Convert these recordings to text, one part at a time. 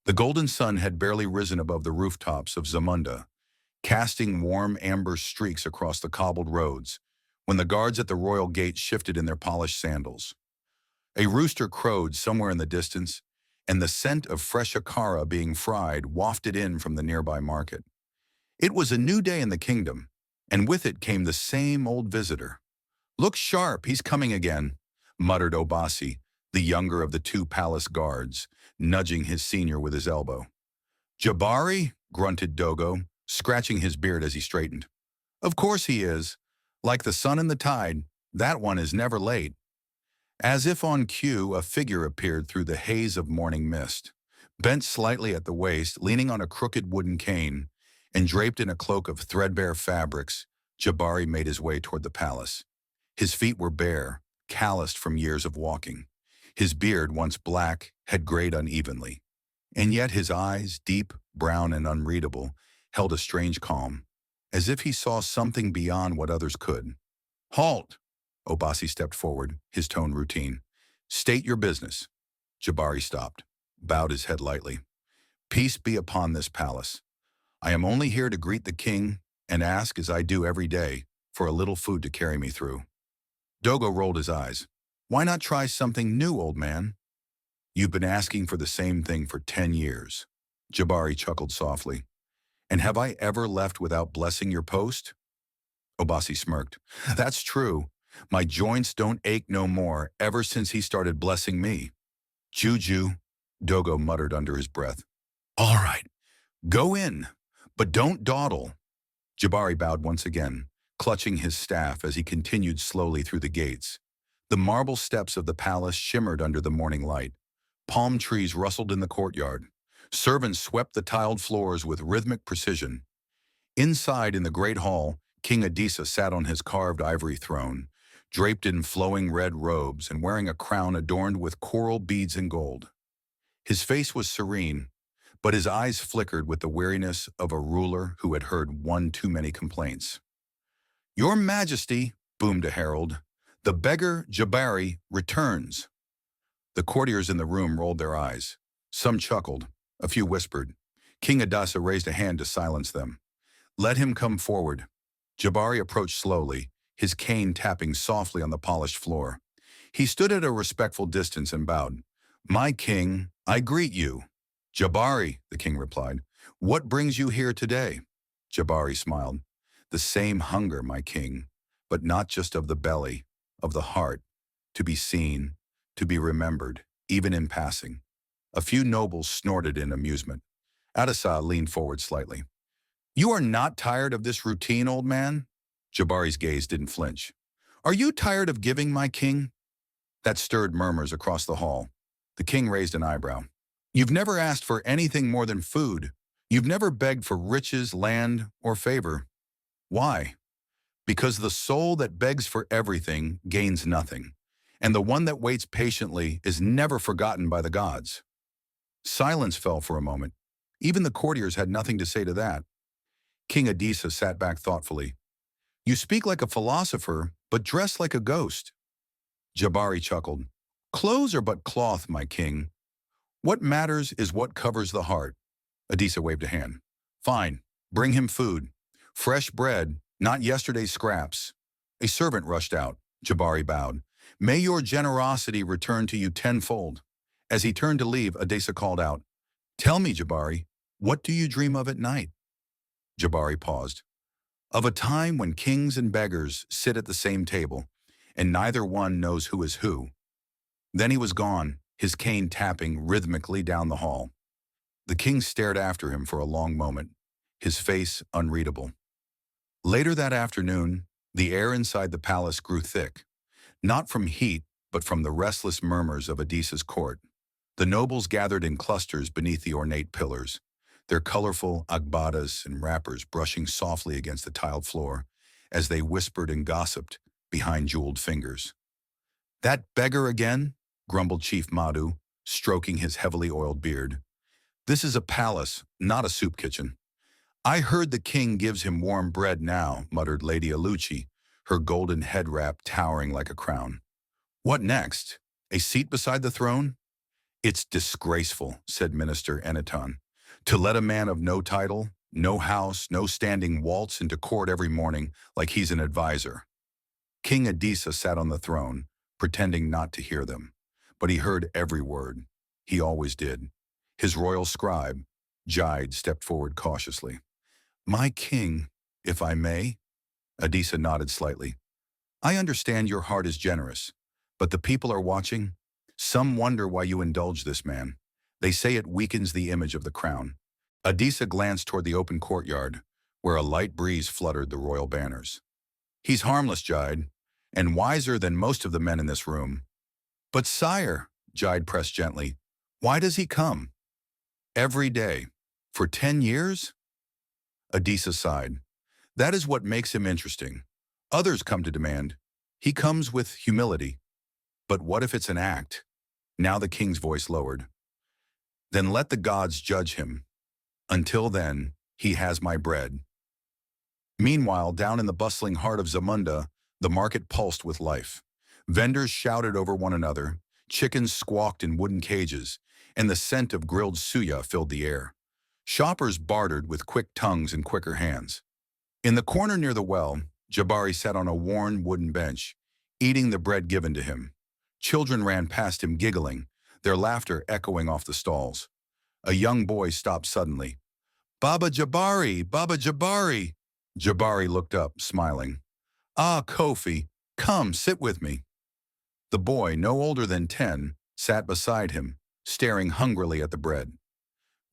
The golden sun had barely risen above the rooftops of Zamunda, casting warm amber streaks across the cobbled roads, when the guards at the royal gate shifted in their polished sandals. A rooster crowed somewhere in the distance, and the scent of fresh akara being fried wafted in from the nearby market. It was a new day in the kingdom, and with it came the same old visitor. "Look sharp, he's coming again," muttered Obasi, the younger of the two palace guards, nudging his senior with his elbow. "Jabari?" grunted Dogo, scratching his beard as he straightened. "Of course he is. Like the sun and the tide, that one is never late." As if on cue, a figure appeared through the haze of morning mist. Bent slightly at the waist, leaning on a crooked wooden cane, and draped in a cloak of threadbare fabrics, Jabari made his way toward the palace. His feet were bare, calloused from years of walking. His beard, once black, had grayed unevenly. And yet his eyes, deep, brown, and unreadable, held a strange calm, as if he saw something beyond what others could. "Halt!" Obasi stepped forward, his tone routine. "State your business." Jabari stopped, bowed his head lightly. "Peace be upon this palace. I am only here to greet the king and ask, as I do every day, for a little food to carry me through." Dogo rolled his eyes. "Why not try something new, old man?" "You've been asking for the same thing for 10 years. Jabari chuckled softly. "And have I ever left without blessing your post?" Obasi smirked. "That's true. My joints don't ache no more ever since he started blessing me." "Juju," Dogo muttered under his breath. "All right, go in, but don't dawdle." Jabari bowed once again, clutching his staff as he continued slowly through the gates. The marble steps of the palace shimmered under the morning light. Palm trees rustled in the courtyard. Servants swept the tiled floors with rhythmic precision. Inside, in the great hall, King Adisa sat on his carved ivory throne, draped in flowing red robes and wearing a crown adorned with coral beads and gold. His face was serene, but his eyes flickered with the weariness of a ruler who had heard one too many complaints. "Your Majesty," boomed a herald, "the beggar Jabari returns." The courtiers in the room rolled their eyes. Some chuckled, a few whispered. King Adasa raised a hand to silence them. "Let him come forward." Jabari approached slowly, his cane tapping softly on the polished floor. He stood at a respectful distance and bowed. "My king, I greet you." "Jabari," the king replied, "what brings you here today?" Jabari smiled. "The same hunger, my king, but not just of the belly, of the heart, to be seen, to be remembered, even in passing." A few nobles snorted in amusement. Adisa leaned forward slightly. "You are not tired of this routine, old man?" Jabari's gaze didn't flinch. "Are you tired of giving, my king?" That stirred murmurs across the hall. The king raised an eyebrow. "You've never asked for anything more than food. You've never begged for riches, land, or favor. Why? Because the soul that begs for everything gains nothing, and the one that waits patiently is never forgotten by the gods." Silence fell for a moment. Even the courtiers had nothing to say to that. King Adisa sat back thoughtfully. "You speak like a philosopher, but dress like a ghost." Jabari chuckled. "Clothes are but cloth, my king. What matters is what covers the heart." Adisa waved a hand. "Fine, bring him food. Fresh bread, not yesterday's scraps." A servant rushed out. Jabari bowed. "May your generosity return to you tenfold." As he turned to leave, Adisa called out, "Tell me, Jabari, what do you dream of at night?" Jabari paused. "Of a time when kings and beggars sit at the same table, and neither one knows who is who." Then he was gone, his cane tapping rhythmically down the hall. The king stared after him for a long moment, his face unreadable. Later that afternoon, the air inside the palace grew thick, not from heat, but from the restless murmurs of Adisa's court. The nobles gathered in clusters beneath the ornate pillars, their colorful agbadas and wrappers brushing softly against the tiled floor as they whispered and gossiped behind jeweled fingers. "That beggar again?" grumbled Chief Madhu, stroking his heavily oiled beard. "This is a palace, not a soup kitchen." "I heard the king gives him warm bread now," muttered Lady Alucci, her golden head wrap towering like a crown. "What next? A seat beside the throne?" It's disgraceful, said Minister Eniton, to let a man of no title, no house, no standing waltz into court every morning like he's an advisor. King Adisa sat on the throne, pretending not to hear them. But he heard every word. He always did. His royal scribe, Jide, stepped forward cautiously. My king, if I may? Adisa nodded slightly. I understand your heart is generous, but the people are watching. Some wonder why you indulge this man. They say it weakens the image of the crown. Adisa glanced toward the open courtyard, where a light breeze fluttered the royal banners. He's harmless, Jide, and wiser than most of the men in this room. But sire, Jide pressed gently, why does he come? Every day. For 10 years? Adisa sighed. That is what makes him interesting. Others come to demand. He comes with humility. But what if it's an act? Now the king's voice lowered. Then let the gods judge him. Until then, he has my bread. Meanwhile, down in the bustling heart of Zamunda, the market pulsed with life. Vendors shouted over one another, chickens squawked in wooden cages, and the scent of grilled suya filled the air. Shoppers bartered with quick tongues and quicker hands. In the corner near the well, Jabari sat on a worn wooden bench, eating the bread given to him. Children ran past him giggling, their laughter echoing off the stalls. A young boy stopped suddenly. Baba Jabari! Baba Jabari! Jabari looked up, smiling. Ah, Kofi, come, sit with me. The boy, no older than 10, sat beside him, staring hungrily at the bread.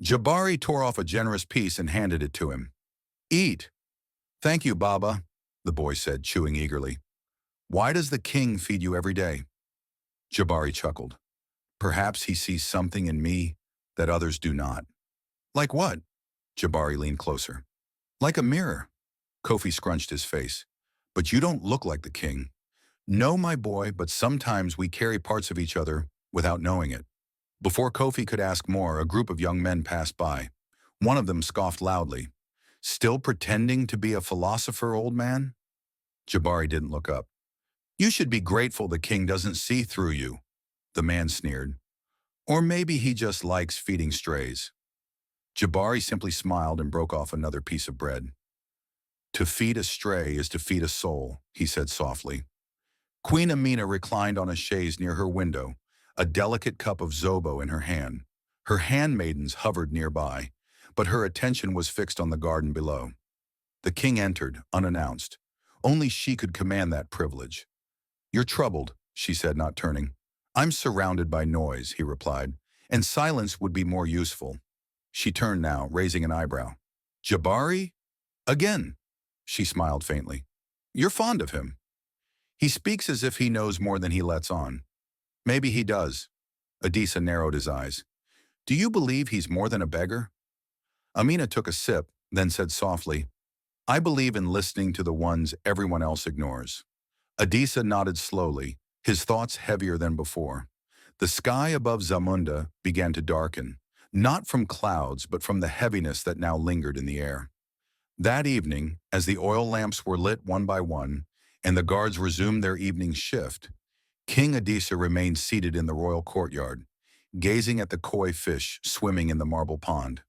Jabari tore off a generous piece and handed it to him. Eat. Thank you, Baba, the boy said, chewing eagerly. Why does the king feed you every day? Jabari chuckled. Perhaps he sees something in me that others do not. Like what? Jabari leaned closer. Like a mirror. Kofi scrunched his face. But you don't look like the king. No, my boy, but sometimes we carry parts of each other without knowing it. Before Kofi could ask more, a group of young men passed by. One of them scoffed loudly. Still pretending to be a philosopher, old man? Jabari didn't look up. You should be grateful the king doesn't see through you, the man sneered. Or maybe he just likes feeding strays. Jabari simply smiled and broke off another piece of bread. To feed a stray is to feed a soul, he said softly. Queen Amina reclined on a chaise near her window, a delicate cup of zobo in her hand. Her handmaidens hovered nearby, but her attention was fixed on the garden below. The king entered, unannounced. Only she could command that privilege. You're troubled, she said, not turning. I'm surrounded by noise, he replied, and silence would be more useful. She turned now, raising an eyebrow. Jabari? Again, she smiled faintly. You're fond of him. He speaks as if he knows more than he lets on. Maybe he does. Adisa narrowed his eyes. Do you believe he's more than a beggar? Amina took a sip, then said softly, I believe in listening to the ones everyone else ignores. Adisa nodded slowly, his thoughts heavier than before. The sky above Zamunda began to darken, not from clouds but from the heaviness that now lingered in the air. That evening, as the oil lamps were lit one by one, and the guards resumed their evening shift, King Adisa remained seated in the royal courtyard, gazing at the koi fish swimming in the marble pond.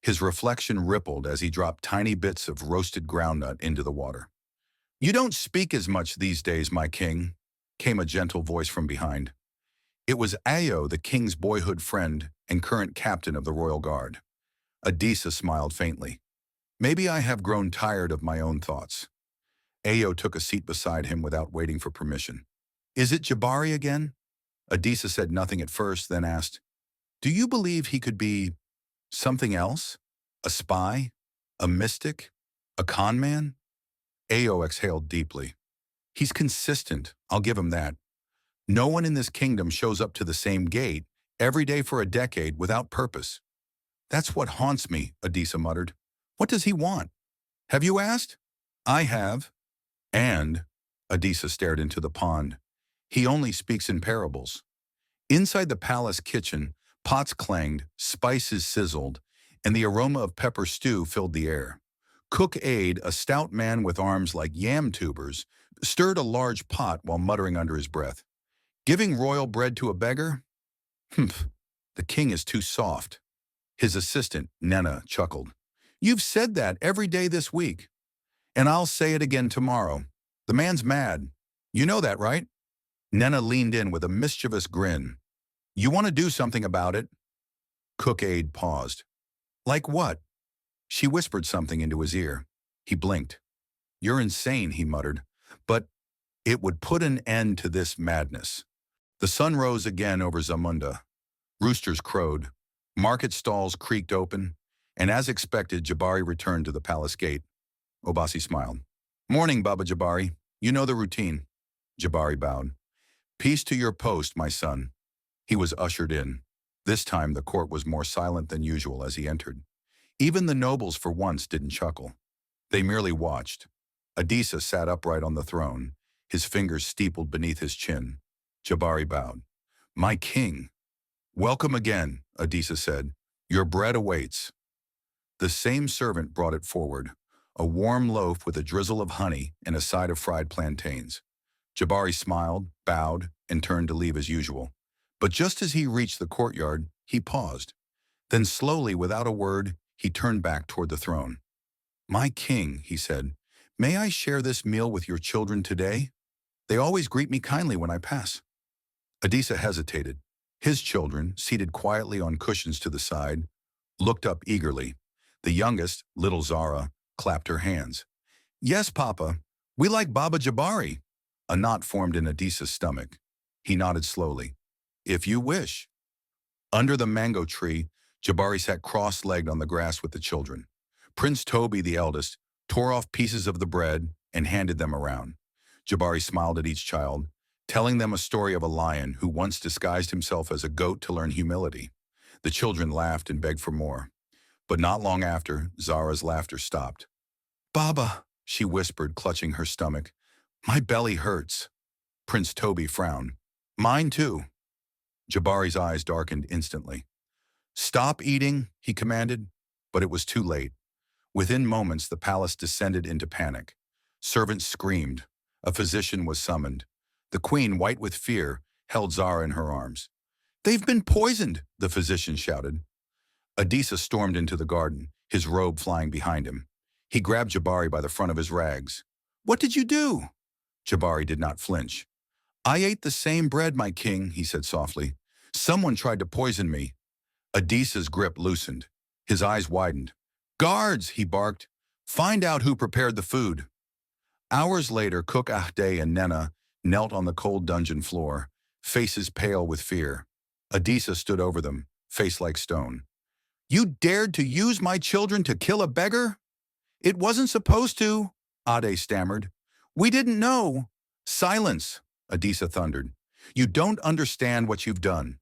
His reflection rippled as he dropped tiny bits of roasted groundnut into the water. You don't speak as much these days, my king, came a gentle voice from behind. It was Ayo, the king's boyhood friend and current captain of the royal guard. Adisa smiled faintly. Maybe I have grown tired of my own thoughts. Ayo took a seat beside him without waiting for permission. Is it Jabari again? Adisa said nothing at first, then asked, Do you believe he could be something else? A spy? A mystic? A con man? Ayo exhaled deeply. He's consistent, I'll give him that. No one in this kingdom shows up to the same gate every day for a decade without purpose. That's what haunts me, Adisa muttered. What does he want? Have you asked? I have. And, Adisa stared into the pond, he only speaks in parables. Inside the palace kitchen, pots clanged, spices sizzled, and the aroma of pepper stew filled the air. Cook Aid, a stout man with arms like yam tubers, stirred a large pot while muttering under his breath. Giving royal bread to a beggar? Humph. The king is too soft. His assistant, Nena, chuckled. You've said that every day this week, and I'll say it again tomorrow. The man's mad. You know that, right? Nena leaned in with a mischievous grin. You want to do something about it? Cook Aide paused. Like what? She whispered something into his ear. He blinked. You're insane, he muttered. But it would put an end to this madness. The sun rose again over Zamunda. Roosters crowed. Market stalls creaked open. And as expected, Jabari returned to the palace gate. Obasi smiled. Morning, Baba Jabari. You know the routine. Jabari bowed. Peace to your post, my son. He was ushered in. This time the court was more silent than usual as he entered. Even the nobles for once didn't chuckle. They merely watched. Adisa sat upright on the throne, his fingers steepled beneath his chin. Jabari bowed. My king. Welcome again, Adisa said. Your bread awaits. The same servant brought it forward, a warm loaf with a drizzle of honey and a side of fried plantains. Jabari smiled, bowed, and turned to leave as usual. But just as he reached the courtyard, he paused. Then slowly, without a word, he turned back toward the throne. My king, he said, may I share this meal with your children today? They always greet me kindly when I pass. Adisa hesitated. His children, seated quietly on cushions to the side, looked up eagerly. The youngest, little Zara, clapped her hands. Yes, Papa, we like Baba Jabari. A knot formed in Adisa's stomach. He nodded slowly. If you wish. Under the mango tree, Jabari sat cross-legged on the grass with the children. Prince Toby, the eldest, tore off pieces of the bread and handed them around. Jabari smiled at each child, telling them a story of a lion who once disguised himself as a goat to learn humility. The children laughed and begged for more. But not long after, Zara's laughter stopped. Baba, she whispered, clutching her stomach. My belly hurts. Prince Toby frowned. Mine too. Jabari's eyes darkened instantly. Stop eating, he commanded, but it was too late. Within moments, the palace descended into panic. Servants screamed. A physician was summoned. The queen, white with fear, held Zara in her arms. They've been poisoned, the physician shouted. Adisa stormed into the garden, his robe flying behind him. He grabbed Jabari by the front of his rags. What did you do? Jabari did not flinch. I ate the same bread, my king, he said softly. Someone tried to poison me. Adisa's grip loosened. His eyes widened. Guards, he barked. Find out who prepared the food. Hours later, Cook Ahde and Nena knelt on the cold dungeon floor, faces pale with fear. Adisa stood over them, face like stone. You dared to use my children to kill a beggar? It wasn't supposed to, Ade stammered. We didn't know. Silence, Adisa thundered. You don't understand what you've done.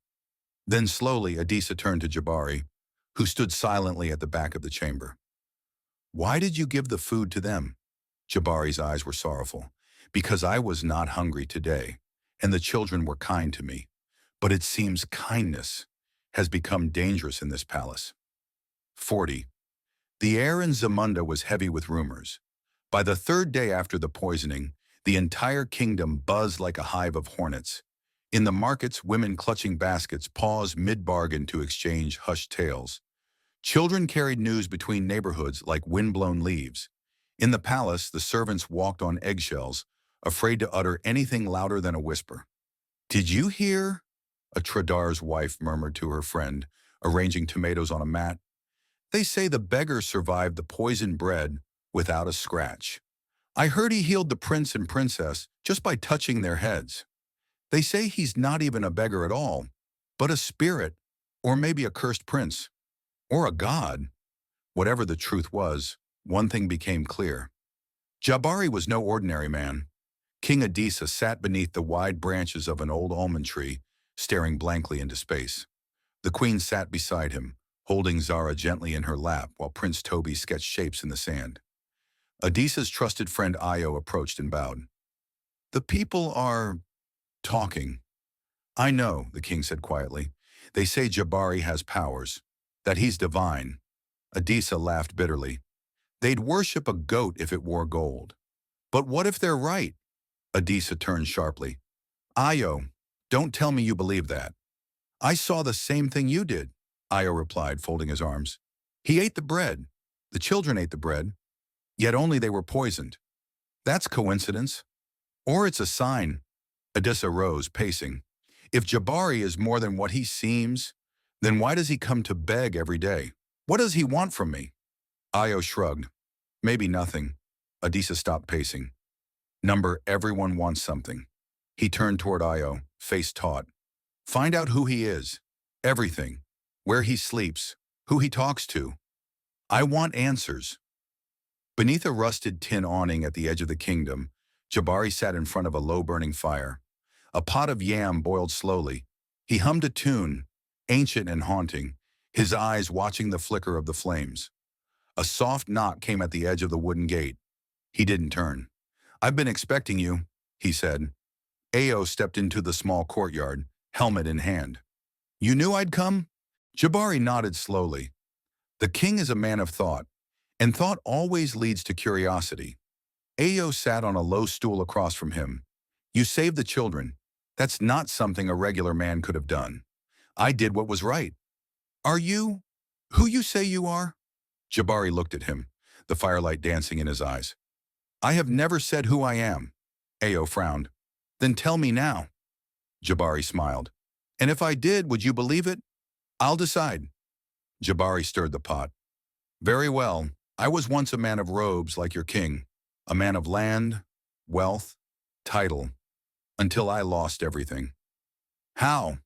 Then slowly, Adisa turned to Jabari, who stood silently at the back of the chamber. Why did you give the food to them? Jabari's eyes were sorrowful. Because I was not hungry today, and the children were kind to me. But it seems kindness has become dangerous in this palace. 40. The air in Zamunda was heavy with rumors. By the third day after the poisoning, the entire kingdom buzzed like a hive of hornets. In the markets, women clutching baskets paused mid-bargain to exchange hushed tales. Children carried news between neighborhoods like wind-blown leaves. In the palace, the servants walked on eggshells, afraid to utter anything louder than a whisper. Did you hear? A tradar's wife murmured to her friend, arranging tomatoes on a mat. They say the beggar survived the poisoned bread without a scratch. I heard he healed the prince and princess just by touching their heads. They say he's not even a beggar at all, but a spirit, or maybe a cursed prince, or a god. Whatever the truth was, one thing became clear. Jabari was no ordinary man. King Adisa sat beneath the wide branches of an old almond tree, staring blankly into space. The queen sat beside him, holding Zara gently in her lap while Prince Toby sketched shapes in the sand. Adisa's trusted friend Ayo approached and bowed. The people are talking. I know, the king said quietly. They say Jabari has powers, that he's divine. Adisa laughed bitterly. They'd worship a goat if it wore gold. But what if they're right? Adisa turned sharply. Ayo, don't tell me you believe that. I saw the same thing you did, Io replied, folding his arms. He ate the bread. The children ate the bread, yet only they were poisoned. That's coincidence. Or it's a sign. Odessa rose, pacing. If Jabari is more than what he seems, then why does he come to beg every day? What does he want from me? Io shrugged. Maybe nothing. Odessa stopped pacing. Number, everyone wants something. He turned toward Io, face taut. Find out who he is. Everything. Where he sleeps. Who he talks to. I want answers. Beneath a rusted tin awning at the edge of the kingdom, Jabari sat in front of a low-burning fire. A pot of yam boiled slowly. He hummed a tune, ancient and haunting, his eyes watching the flicker of the flames. A soft knock came at the edge of the wooden gate. He didn't turn. I've been expecting you, he said. Ao stepped into the small courtyard, helmet in hand. You knew I'd come? Jabari nodded slowly. The king is a man of thought, and thought always leads to curiosity. Ao sat on a low stool across from him. You saved the children. That's not something a regular man could have done. I did what was right. Are you who you say you are? Jabari looked at him, the firelight dancing in his eyes. I have never said who I am. Ao frowned. Then tell me now. Jabari smiled. And if I did, would you believe it? I'll decide. Jabari stirred the pot. Very well. I was once a man of robes like your king, a man of land, wealth, title, until I lost everything. How?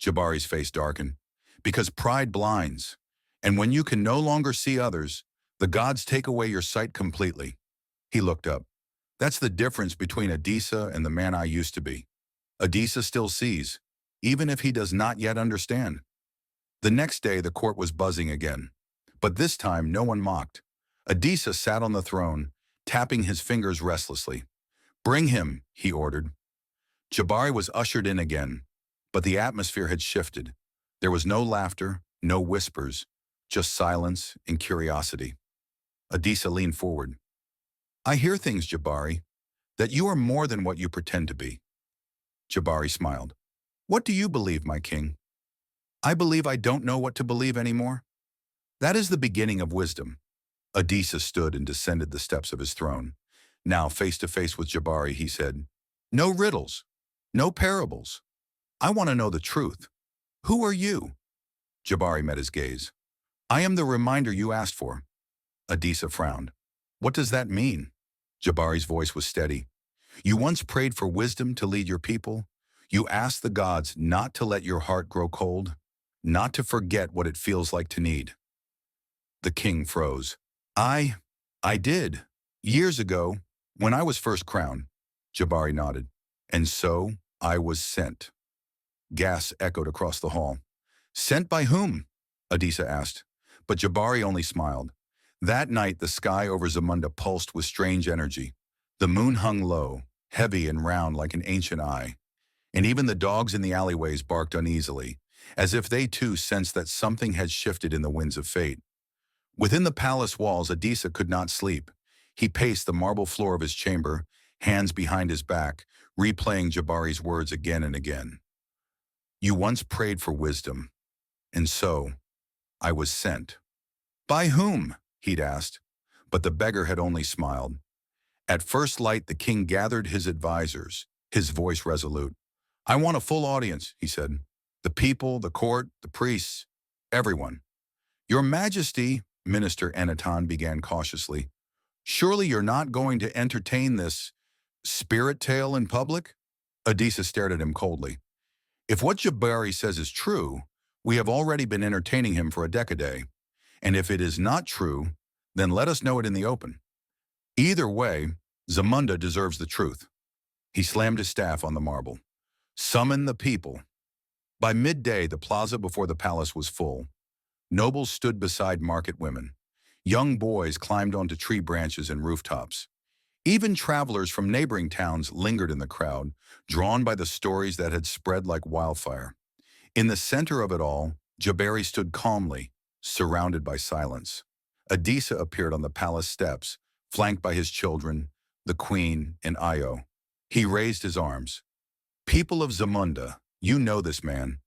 Jabari's face darkened. Because pride blinds, and when you can no longer see others, the gods take away your sight completely. He looked up. That's the difference between Odessa and the man I used to be. Odessa still sees, even if he does not yet understand. The next day the court was buzzing again, but this time no one mocked. Odessa sat on the throne, tapping his fingers restlessly. Bring him, he ordered. Jabari was ushered in again, but the atmosphere had shifted. There was no laughter, no whispers, just silence and curiosity. Odessa leaned forward. I hear things, Jabari, that you are more than what you pretend to be. Jabari smiled. What do you believe, my king? I believe I don't know what to believe anymore. That is the beginning of wisdom. Odessa stood and descended the steps of his throne. Now, face to face with Jabari, he said, no riddles, no parables. I want to know the truth. Who are you? Jabari met his gaze. I am the reminder you asked for. Odessa frowned. What does that mean? Jabari's voice was steady. You once prayed for wisdom to lead your people. You asked the gods not to let your heart grow cold, not to forget what it feels like to need. The king froze. I did. Years ago, when I was first crowned. Jabari nodded. And so I was sent. Gas echoed across the hall. Sent by whom? Odessa asked. But Jabari only smiled. That night the sky over Zamunda pulsed with strange energy. The moon hung low, heavy and round like an ancient eye. And even the dogs in the alleyways barked uneasily, as if they too sensed that something had shifted in the winds of fate. Within the palace walls, Odessa could not sleep. He paced the marble floor of his chamber, hands behind his back, replaying Jabari's words again and again. You once prayed for wisdom, and so I was sent. By whom? He'd asked, but the beggar had only smiled. At first light, the king gathered his advisors, his voice resolute. I want a full audience, he said. The people, the court, the priests, everyone. Your Majesty, Minister Anaton began cautiously. Surely you're not going to entertain this spirit tale in public? Odessa stared at him coldly. If what Jabari says is true, we have already been entertaining him for a decade. And if it is not true, then let us know it in the open. Either way, Zamunda deserves the truth. He slammed his staff on the marble. Summon the people. By midday, the plaza before the palace was full. Nobles stood beside market women. Young boys climbed onto tree branches and rooftops. Even travelers from neighboring towns lingered in the crowd, drawn by the stories that had spread like wildfire. In the center of it all, Jabari stood calmly, surrounded by silence. Odessa appeared on the palace steps, flanked by his children, the queen, and Io. He raised his arms. People of Zamunda, you know this man.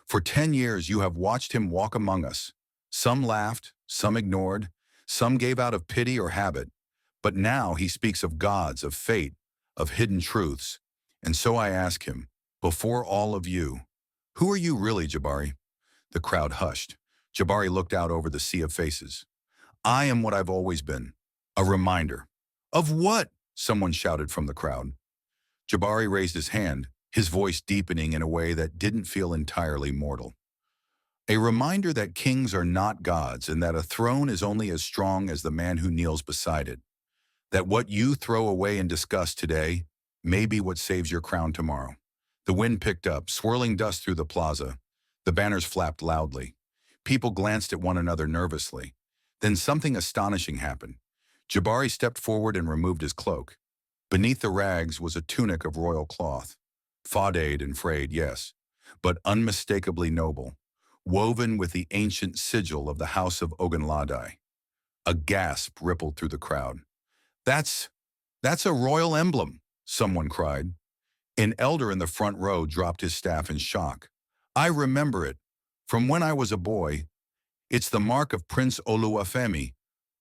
For 10 years you have watched him walk among us. Some laughed, some ignored, some gave out of pity or habit. But now he speaks of gods, of fate, of hidden truths. And so I ask him, before all of you, who are you really, Jabari? The crowd hushed. Jabari looked out over the sea of faces. I am what I've always been. A reminder. Of what? Someone shouted from the crowd. Jabari raised his hand, his voice deepening in a way that didn't feel entirely mortal. A reminder that kings are not gods and that a throne is only as strong as the man who kneels beside it. That what you throw away in disgust today may be what saves your crown tomorrow. The wind picked up, swirling dust through the plaza. The banners flapped loudly. People glanced at one another nervously. Then something astonishing happened. Jabari stepped forward and removed his cloak. Beneath the rags was a tunic of royal cloth. Faded and frayed, yes, but unmistakably noble, woven with the ancient sigil of the House of Ogunladai. A gasp rippled through the crowd. That's a royal emblem, someone cried. An elder in the front row dropped his staff in shock. I remember it. From when I was a boy. It's the mark of Prince Oluwafemi,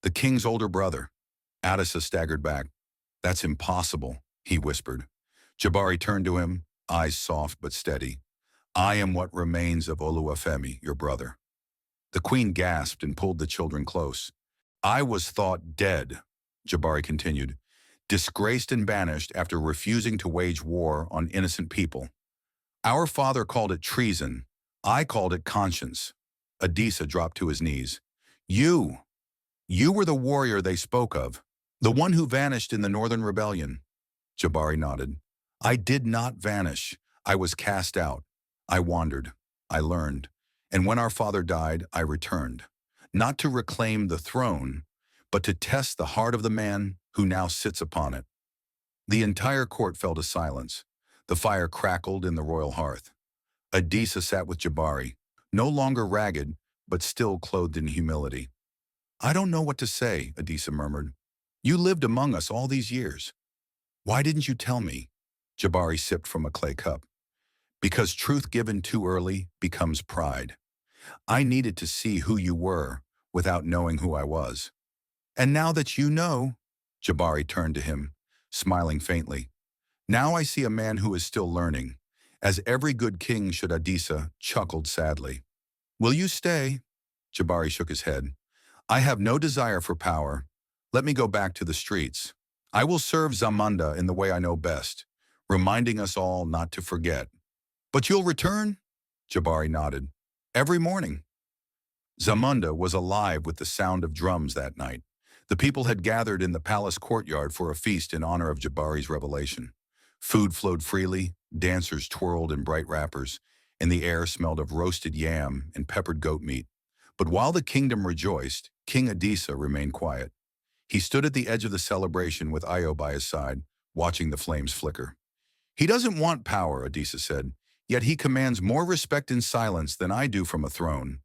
the king's older brother. Adisa staggered back. That's impossible, he whispered. Jabari turned to him, eyes soft but steady. I am what remains of Oluwafemi, your brother. The queen gasped and pulled the children close. I was thought dead, Jabari continued, disgraced and banished after refusing to wage war on innocent people. Our father called it treason. I called it conscience. Adisa dropped to his knees. You were the warrior they spoke of, the one who vanished in the Northern Rebellion. Jabari nodded. I did not vanish. I was cast out. I wandered. I learned. And when our father died, I returned. Not to reclaim the throne, but to test the heart of the man who now sits upon it. The entire court fell to silence. The fire crackled in the royal hearth. Adisa sat with Jabari, no longer ragged, but still clothed in humility. I don't know what to say, Adisa murmured. You lived among us all these years. Why didn't you tell me? Jabari sipped from a clay cup. Because truth given too early becomes pride. I needed to see who you were without knowing who I was. And now that you know, Jabari turned to him, smiling faintly. Now I see a man who is still learning, as every good king should. Adisa chuckled sadly. Will you stay? Jabari shook his head. I have no desire for power. Let me go back to the streets. I will serve Zamunda in the way I know best, reminding us all not to forget. But you'll return? Jabari nodded. Every morning. Zamunda was alive with the sound of drums that night. The people had gathered in the palace courtyard for a feast in honor of Jabari's revelation. Food flowed freely, dancers twirled in bright wrappers, and the air smelled of roasted yam and peppered goat meat. But while the kingdom rejoiced, King Adisa remained quiet. He stood at the edge of the celebration with Io by his side, watching the flames flicker. He doesn't want power, Adisa said, yet he commands more respect in silence than I do from a throne.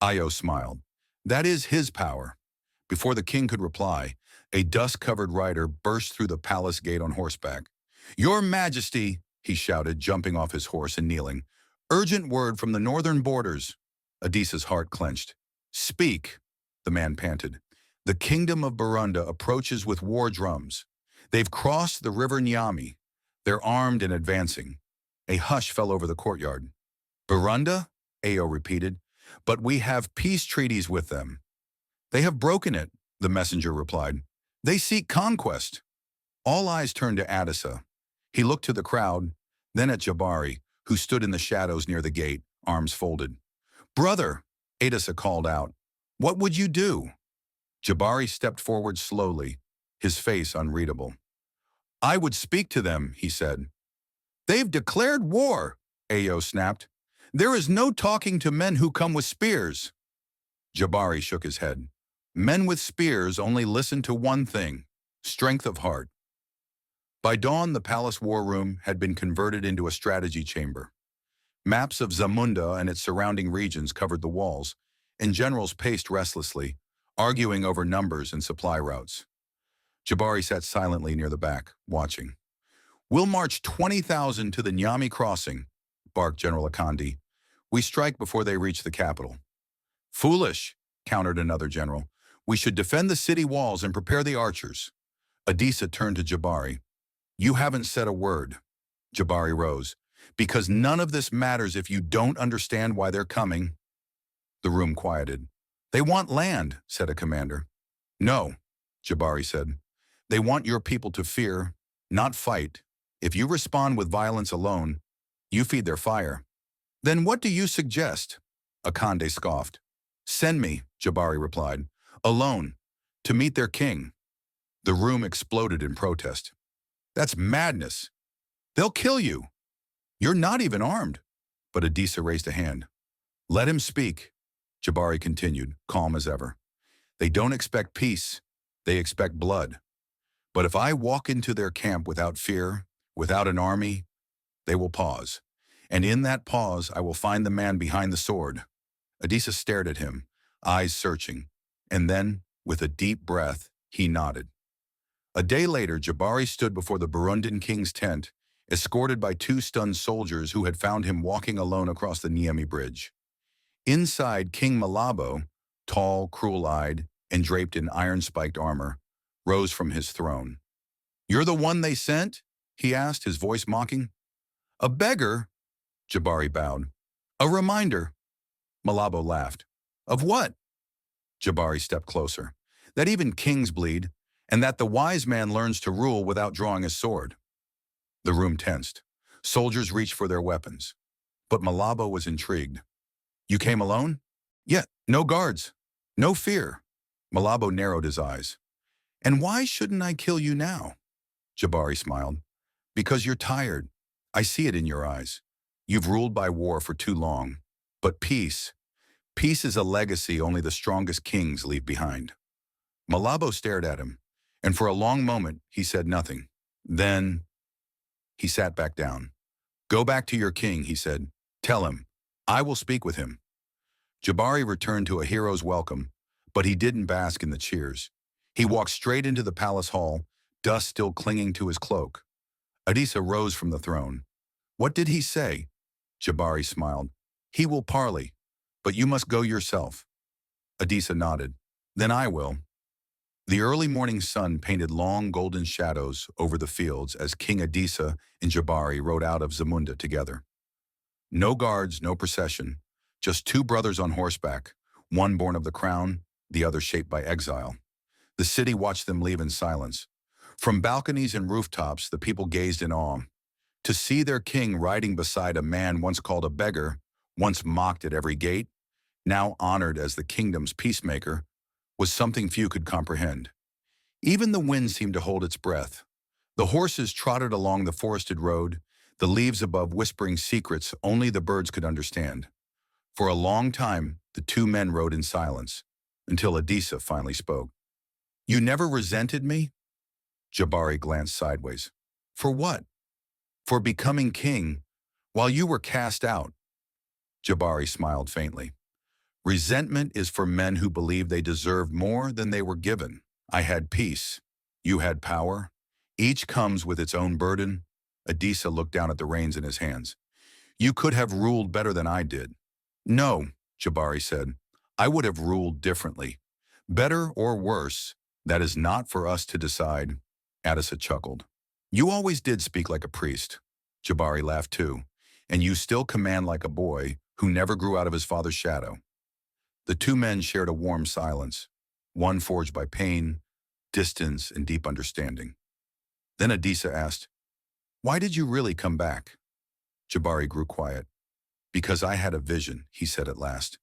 Io smiled. That is his power. Before the king could reply, a dust-covered rider burst through the palace gate on horseback. Your Majesty, he shouted, jumping off his horse and kneeling. Urgent word from the northern borders. Adisa's heart clenched. Speak, the man panted. The kingdom of Burunda approaches with war drums. They've crossed the river Nyami. They're armed and advancing. A hush fell over the courtyard. Burunda? Ao repeated. But we have peace treaties with them. They have broken it, the messenger replied. They seek conquest. All eyes turned to Adisa. He looked to the crowd, then at Jabari, who stood in the shadows near the gate, arms folded. Brother, Adisa called out, what would you do? Jabari stepped forward slowly, his face unreadable. I would speak to them, he said. They've declared war, Ao snapped. There is no talking to men who come with spears. Jabari shook his head. Men with spears only listen to one thing, strength of heart. By dawn, the palace war room had been converted into a strategy chamber. Maps of Zamunda and its surrounding regions covered the walls, and generals paced restlessly, arguing over numbers and supply routes. Jabari sat silently near the back, watching. We'll march 20,000 to the Nyami crossing, barked General Akandi. We strike before they reach the capital. Foolish, countered another general. We should defend the city walls and prepare the archers. Adisa turned to Jabari. You haven't said a word. Jabari rose. Because none of this matters if you don't understand why they're coming. The room quieted. They want land, said a commander. No, Jabari said. They want your people to fear, not fight. If you respond with violence alone, you feed their fire. Then what do you suggest? Akande scoffed. Send me, Jabari replied, alone, to meet their king. The room exploded in protest. That's madness. They'll kill you. You're not even armed. But Adisa raised a hand. Let him speak, Jabari continued, calm as ever. They don't expect peace. They expect blood. But if I walk into their camp without fear, without an army, they will pause. And in that pause, I will find the man behind the sword. Adisa stared at him, eyes searching. And then, with a deep breath, he nodded. A day later, Jabari stood before the Burundian king's tent, escorted by 2 stunned soldiers who had found him walking alone across the Niemi Bridge. Inside, King Malabo, tall, cruel-eyed, and draped in iron-spiked armor, rose from his throne. You're the one they sent? He asked, his voice mocking. A beggar? Jabari bowed. A reminder. Malabo laughed. Of what? Jabari stepped closer. That even kings bleed, and that the wise man learns to rule without drawing his sword. The room tensed. Soldiers reached for their weapons. But Malabo was intrigued. You came alone? Yeah, no guards. No fear. Malabo narrowed his eyes. And why shouldn't I kill you now? Jabari smiled. Because you're tired. I see it in your eyes. You've ruled by war for too long. But peace is a legacy only the strongest kings leave behind. Malabo stared at him, and for a long moment he said nothing. Then he sat back down. Go back to your king, he said. Tell him, I will speak with him. Jabari returned to a hero's welcome, but he didn't bask in the cheers. He walked straight into the palace hall, dust still clinging to his cloak. Adisa rose from the throne. What did he say? Jabari smiled. He will parley, but you must go yourself. Adisa nodded. Then I will. The early morning sun painted long golden shadows over the fields as King Adisa and Jabari rode out of Zamunda together. No guards, no procession, just 2 brothers on horseback, one born of the crown, the other shaped by exile. The city watched them leave in silence. From balconies and rooftops, the people gazed in awe. To see their king riding beside a man once called a beggar, once mocked at every gate, now honored as the kingdom's peacemaker, was something few could comprehend. Even the wind seemed to hold its breath. The horses trotted along the forested road, the leaves above whispering secrets only the birds could understand. For a long time, the 2 men rode in silence, until Adisa finally spoke. You never resented me? Jabari glanced sideways. For what? For becoming king, while you were cast out. Jabari smiled faintly. Resentment is for men who believe they deserved more than they were given. I had peace. You had power. Each comes with its own burden. Adisa looked down at the reins in his hands. You could have ruled better than I did. No, Jabari said. I would have ruled differently. Better or worse, that is not for us to decide. Adisa chuckled. You always did speak like a priest. Jabari laughed too. And you still command like a boy who never grew out of his father's shadow. The 2 men shared a warm silence, one forged by pain, distance, and deep understanding. Then Adisa asked, Why did you really come back? Jabari grew quiet. Because I had a vision, he said at last.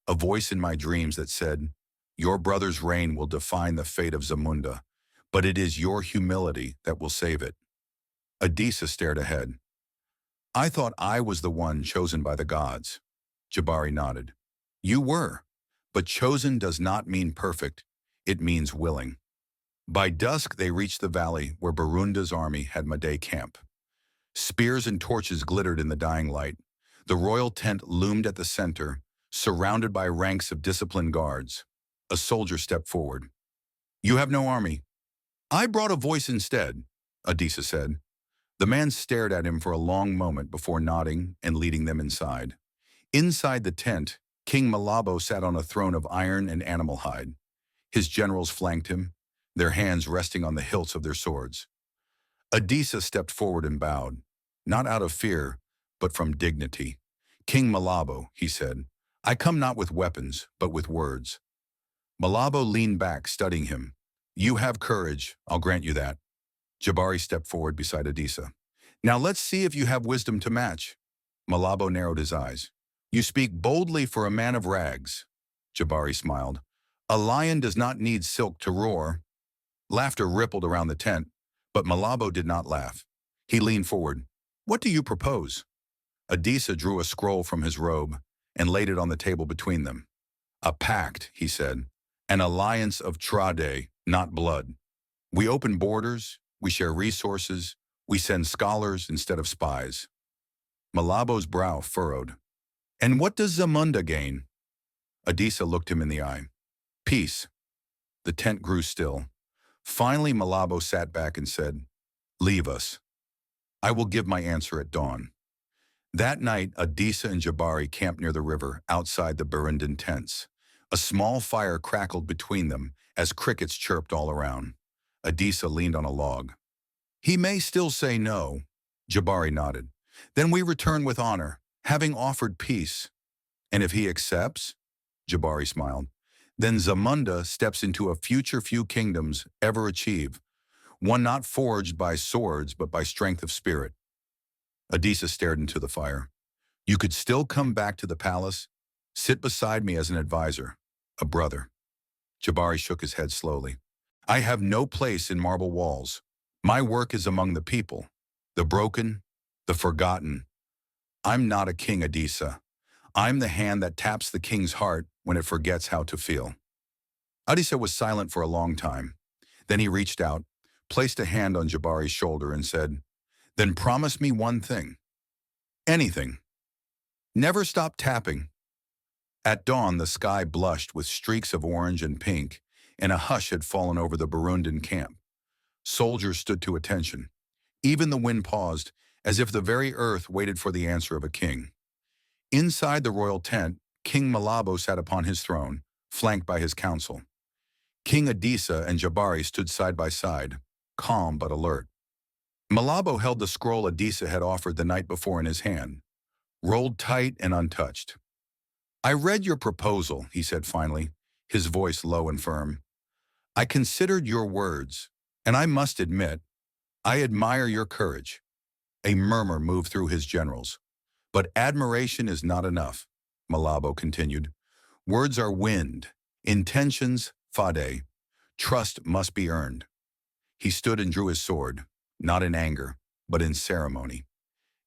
A voice in my dreams that said, Your brother's reign will define the fate of Zamunda, but it is your humility that will save it. Adisa stared ahead. I thought I was the one chosen by the gods. Jabari nodded. You were. But chosen does not mean perfect, it means willing. By dusk they reached the valley where Burunda's army had made camp. Spears and torches glittered in the dying light. The royal tent loomed at the center, surrounded by ranks of disciplined guards. A soldier stepped forward. You have no army. I brought a voice instead, Adisa said. The man stared at him for a long moment before nodding and leading them inside. Inside the tent, King Malabo sat on a throne of iron and animal hide. His generals flanked him, their hands resting on the hilts of their swords. Adisa stepped forward and bowed, not out of fear, but from dignity. King Malabo, he said, I come not with weapons, but with words. Malabo leaned back, studying him. You have courage, I'll grant you that. Jabari stepped forward beside Adisa. Now let's see if you have wisdom to match. Malabo narrowed his eyes. You speak boldly for a man of rags. Jabari smiled. A lion does not need silk to roar. Laughter rippled around the tent, but Malabo did not laugh. He leaned forward. What do you propose? Adisa drew a scroll from his robe and laid it on the table between them. A pact, he said. An alliance of trade, not blood. We open borders, we share resources, we send scholars instead of spies. Malabo's brow furrowed. And what does Zamunda gain? Adisa looked him in the eye. Peace. The tent grew still. Finally, Malabo sat back and said, Leave us. I will give my answer at dawn. That night, Adisa and Jabari camped near the river outside the Burundan tents. A small fire crackled between them as crickets chirped all around. Adisa leaned on a log. He may still say no. Jabari nodded. Then we return with honor, having offered peace. And if he accepts? Jabari smiled. Then Zamunda steps into a future few kingdoms ever achieve, one not forged by swords but by strength of spirit. Adisa stared into the fire. You could still come back to the palace, sit beside me as an advisor, a brother. Jabari shook his head slowly. I have no place in marble walls. My work is among the people, the broken, the forgotten. I'm not a king, Adisa. I'm the hand that taps the king's heart when it forgets how to feel. Adisa was silent for a long time. Then he reached out, placed a hand on Jabari's shoulder and said, Then promise me one thing. Anything. Never stop tapping. At dawn, the sky blushed with streaks of orange and pink, and a hush had fallen over the Burundan camp. Soldiers stood to attention. Even the wind paused, as if the very earth waited for the answer of a king. Inside the royal tent, King Malabo sat upon his throne, flanked by his council. King Adisa and Jabari stood side by side, calm but alert. Malabo held the scroll Adisa had offered the night before in his hand, rolled tight and untouched. I read your proposal, he said finally, his voice low and firm. I considered your words, and I must admit, I admire your courage. A murmur moved through his generals. But admiration is not enough, Malabo continued. Words are wind, intentions, fade. Trust must be earned. He stood and drew his sword, not in anger, but in ceremony.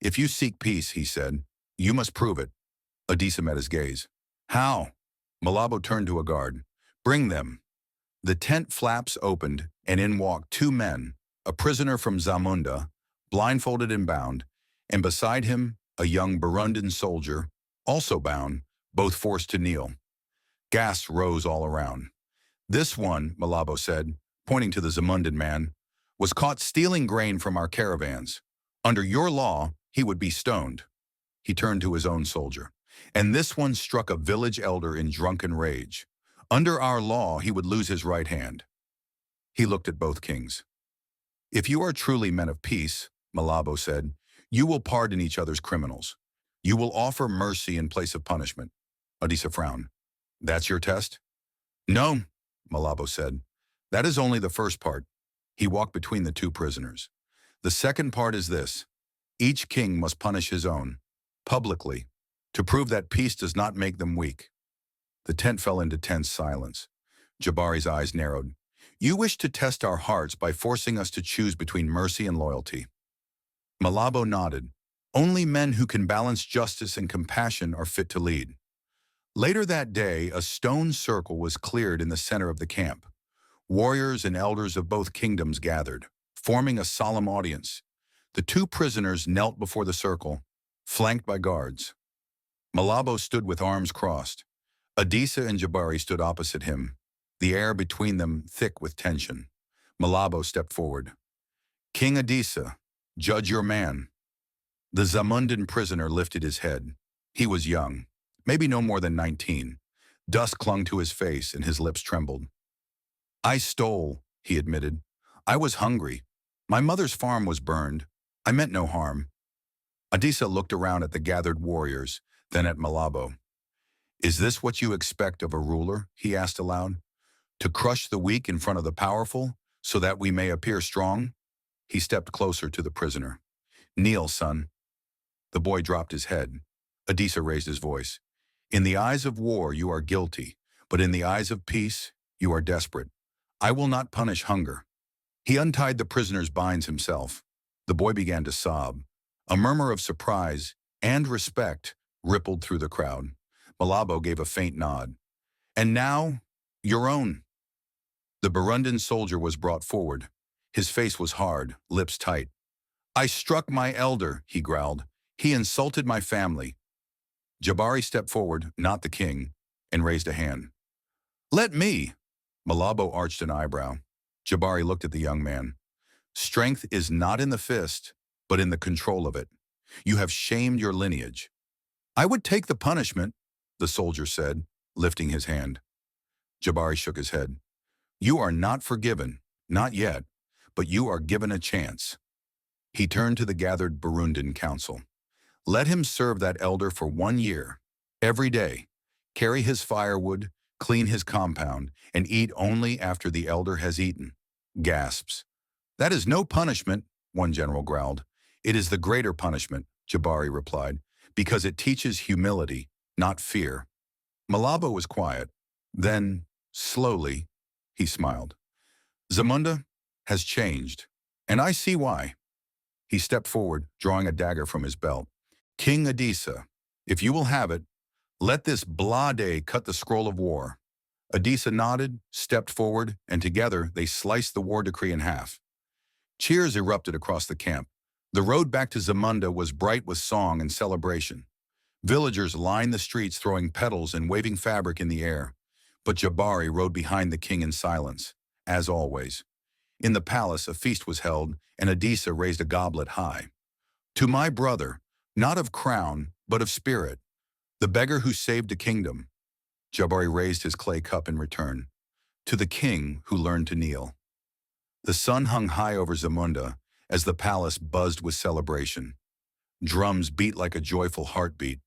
If you seek peace, he said, you must prove it. Adisa met his gaze. How? Malabo turned to a guard. Bring them. The tent flaps opened, and in walked two men, a prisoner from Zamunda, blindfolded and bound, and beside him, a young Burundan soldier, also bound, both forced to kneel. Gasps rose all around. This one, Malabo said, pointing to the Zamundan man, was caught stealing grain from our caravans. Under your law, he would be stoned. He turned to his own soldier. And this one struck a village elder in drunken rage. Under our law, he would lose his right hand. He looked at both kings. If you are truly men of peace, Malabo said, you will pardon each other's criminals. You will offer mercy in place of punishment. Adisa frowned. That's your test? No, Malabo said. That is only the first part. He walked between the two prisoners. The second part is this. Each king must punish his own, publicly, to prove that peace does not make them weak. The tent fell into tense silence. Jabari's eyes narrowed. You wish to test our hearts by forcing us to choose between mercy and loyalty. Malabo nodded. Only men who can balance justice and compassion are fit to lead. Later that day, a stone circle was cleared in the center of the camp. Warriors and elders of both kingdoms gathered, forming a solemn audience. The two prisoners knelt before the circle, flanked by guards. Malabo stood with arms crossed. Adisa and Jabari stood opposite him, the air between them thick with tension. Malabo stepped forward. King Adisa, judge your man. The Zamundan prisoner lifted his head. He was young, maybe no more than 19. Dust clung to his face and his lips trembled. I stole, he admitted. I was hungry. My mother's farm was burned. I meant no harm. Adisa looked around at the gathered warriors, then at Malabo. Is this what you expect of a ruler? He asked aloud. To crush the weak in front of the powerful, so that we may appear strong? He stepped closer to the prisoner. Kneel, son. The boy dropped his head. Adisa raised his voice. In the eyes of war you are guilty, but in the eyes of peace you are desperate. I will not punish hunger. He untied the prisoner's binds himself. The boy began to sob. A murmur of surprise and respect rippled through the crowd. Malabo gave a faint nod. And now, your own. The Burundan soldier was brought forward. His face was hard, lips tight. I struck my elder, he growled. He insulted my family. Jabari stepped forward, not the king, and raised a hand. Let me. Malabo arched an eyebrow. Jabari looked at the young man. Strength is not in the fist, but in the control of it. You have shamed your lineage. I would take the punishment, the soldier said, lifting his hand. Jabari shook his head. You are not forgiven, not yet, but you are given a chance. He turned to the gathered Burundan council. Let him serve that elder for 1 year, every day, carry his firewood, clean his compound, and eat only after the elder has eaten. Gasps. That is no punishment, one general growled. It is the greater punishment, Jabari replied, because it teaches humility, not fear. Malabo was quiet. Then, slowly, he smiled. Zamunda has changed, and I see why. He stepped forward, drawing a dagger from his belt. King Adisa, if you will have it, let this Blade cut the scroll of war. Adisa nodded, stepped forward, and together they sliced the war decree in half. Cheers erupted across the camp. The road back to Zamunda was bright with song and celebration. Villagers lined the streets throwing petals and waving fabric in the air. But Jabari rode behind the king in silence, as always. In the palace, a feast was held, and Adisa raised a goblet high. To my brother, not of crown, but of spirit, the beggar who saved a kingdom. Jabari raised his clay cup in return. To the king who learned to kneel. The sun hung high over Zamunda as the palace buzzed with celebration. Drums beat like a joyful heartbeat.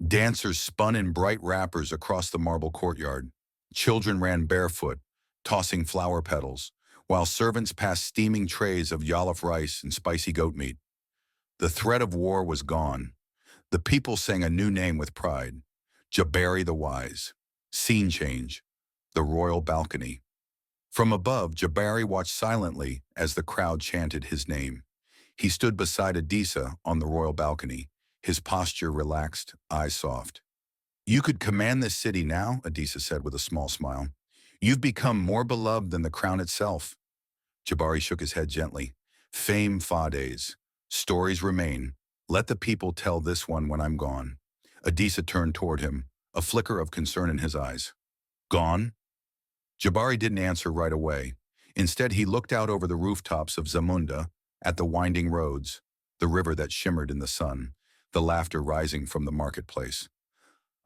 Dancers spun in bright wrappers across the marble courtyard. Children ran barefoot, tossing flower petals, while servants passed steaming trays of jollof rice and spicy goat meat. The threat of war was gone. The people sang a new name with pride. Jabari the Wise. Scene change. The royal balcony. From above, Jabari watched silently as the crowd chanted his name. He stood beside Adisa on the royal balcony, his posture relaxed, eyes soft. You could command this city now, Adisa said with a small smile. You've become more beloved than the crown itself. Jabari shook his head gently. Fame fades. Stories remain. Let the people tell this one when I'm gone. Adisa turned toward him, a flicker of concern in his eyes. Gone? Jabari didn't answer right away. Instead, he looked out over the rooftops of Zamunda, at the winding roads, the river that shimmered in the sun, the laughter rising from the marketplace.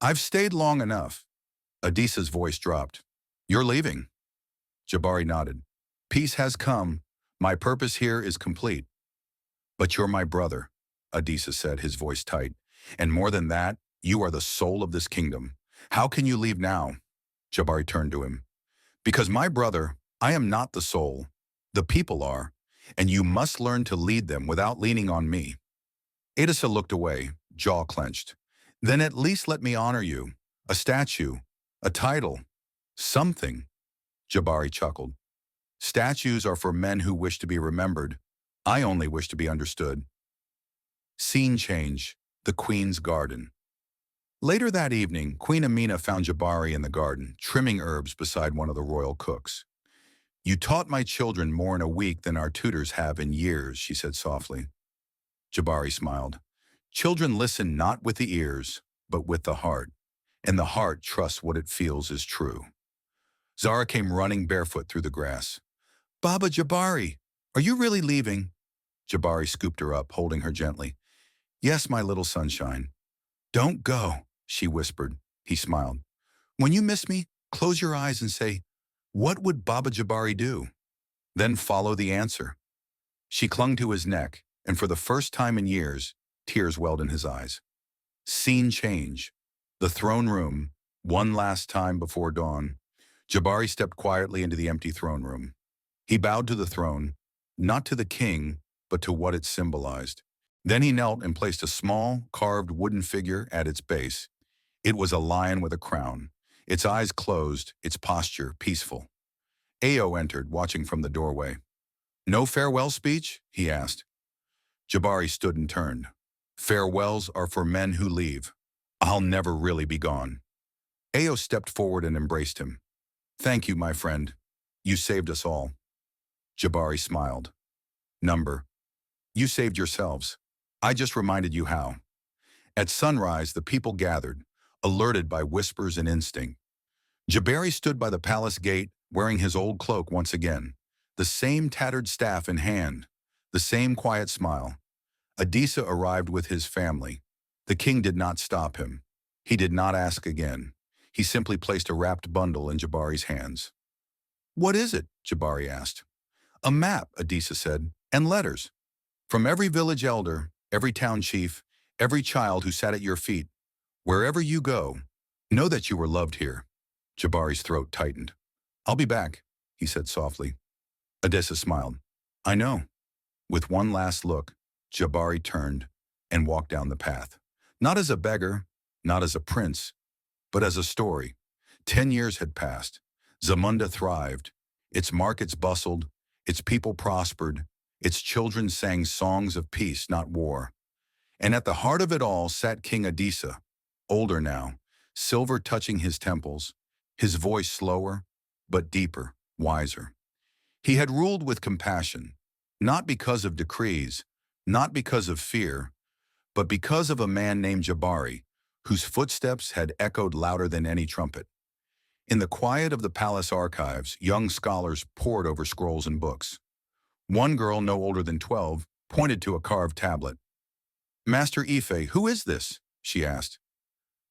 I've stayed long enough. Adisa's voice dropped. You're leaving. Jabari nodded. Peace has come. My purpose here is complete. But you're my brother, Adisa said, his voice tight. And more than that, you are the soul of this kingdom. How can you leave now? Jabari turned to him. Because my brother, I am not the soul. The people are, and you must learn to lead them without leaning on me. Adisa looked away, jaw clenched. Then at least let me honor you. A statue, a title, something. Jabari chuckled. Statues are for men who wish to be remembered. I only wish to be understood. Scene change, the Queen's garden. Later that evening, Queen Amina found Jabari in the garden, trimming herbs beside one of the royal cooks. You taught my children more in a week than our tutors have in years, she said softly. Jabari smiled. Children listen not with the ears, but with the heart, and the heart trusts what it feels is true. Zara came running barefoot through the grass. Baba Jabari, are you really leaving? Jabari scooped her up, holding her gently. Yes, my little sunshine. Don't go. she whispered. He smiled. When you miss me, close your eyes and say, what would Baba Jabari do? Then follow the answer. She clung to his neck, and for the first time in years, tears welled in his eyes. Scene change. The throne room, one last time before dawn. Jabari stepped quietly into the empty throne room. He bowed to the throne, not to the king, but to what it symbolized. Then he knelt and placed a small, carved wooden figure at its base. It was a lion with a crown, its eyes closed, its posture peaceful. Ao entered, watching from the doorway. No farewell speech? He asked. Jabari stood and turned. Farewells are for men who leave. I'll never really be gone. Ao stepped forward and embraced him. Thank you, my friend. You saved us all. Jabari smiled. Number. You saved yourselves. I just reminded you how. At sunrise, the people gathered, alerted by whispers and instinct. Jabari stood by the palace gate, wearing his old cloak once again, the same tattered staff in hand, the same quiet smile. Adisa arrived with his family. The king did not stop him. He did not ask again. He simply placed a wrapped bundle in Jabari's hands. What is it? Jabari asked. A map, Adisa said, and letters. From every village elder, every town chief, every child who sat at your feet. Wherever you go, know that you were loved here. Jabari's throat tightened. I'll be back, he said softly. Adisa smiled. I know. With one last look, Jabari turned and walked down the path. Not as a beggar, not as a prince, but as a story. 10 years had passed. Zamunda thrived. Its markets bustled. Its people prospered. Its children sang songs of peace, not war. And at the heart of it all sat King Adisa, older now, silver touching his temples, his voice slower, but deeper, wiser. He had ruled with compassion, not because of decrees, not because of fear, but because of a man named Jabari, whose footsteps had echoed louder than any trumpet. In the quiet of the palace archives, young scholars pored over scrolls and books. One girl, no older than 12, pointed to a carved tablet. Master Ife, who is this? She asked.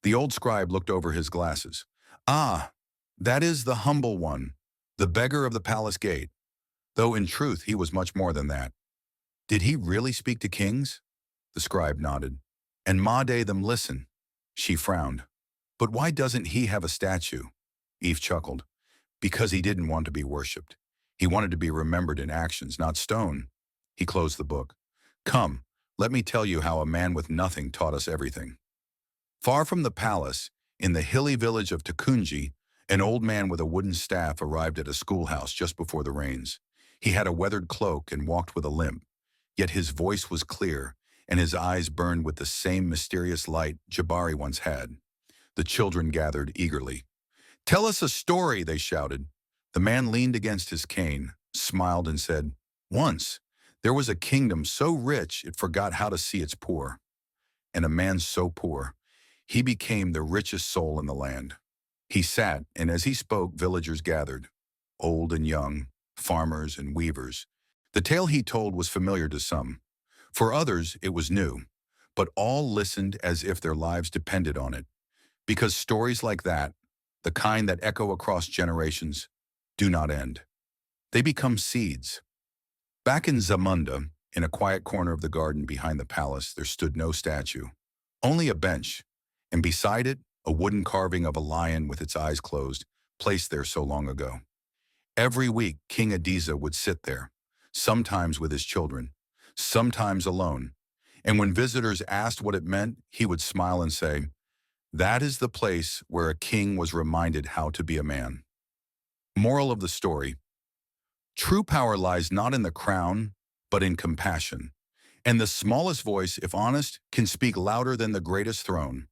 The old scribe looked over his glasses. Ah, that is the humble one, the beggar of the palace gate. Though in truth he was much more than that. Did he really speak to kings? The scribe nodded. And Made them listen. She frowned. But why doesn't he have a statue? Eve chuckled. Because he didn't want to be worshipped. He wanted to be remembered in actions, not stone. He closed the book. Come, let me tell you how a man with nothing taught us everything. Far from the palace, in the hilly village of Takunji, an old man with a wooden staff arrived at a schoolhouse just before the rains. He had a weathered cloak and walked with a limp, yet his voice was clear, and his eyes burned with the same mysterious light Jabari once had. The children gathered eagerly. Tell us a story, they shouted. The man leaned against his cane, smiled and said, Once, there was a kingdom so rich it forgot how to see its poor. And a man so poor, he became the richest soul in the land. He sat, and as he spoke, villagers gathered, old and young, farmers and weavers. The tale he told was familiar to some. For others, it was new, but all listened as if their lives depended on it. Because stories like that, the kind that echo across generations, do not end. They become seeds. Back in Zamunda, in a quiet corner of the garden behind the palace, there stood no statue, only a bench, and beside it, a wooden carving of a lion with its eyes closed, placed there so long ago. Every week, King Adisa would sit there, sometimes with his children, sometimes alone, and when visitors asked what it meant, he would smile and say, that is the place where a king was reminded how to be a man. Moral of the story: true power lies not in the crown, but in compassion. And the smallest voice, if honest, can speak louder than the greatest throne.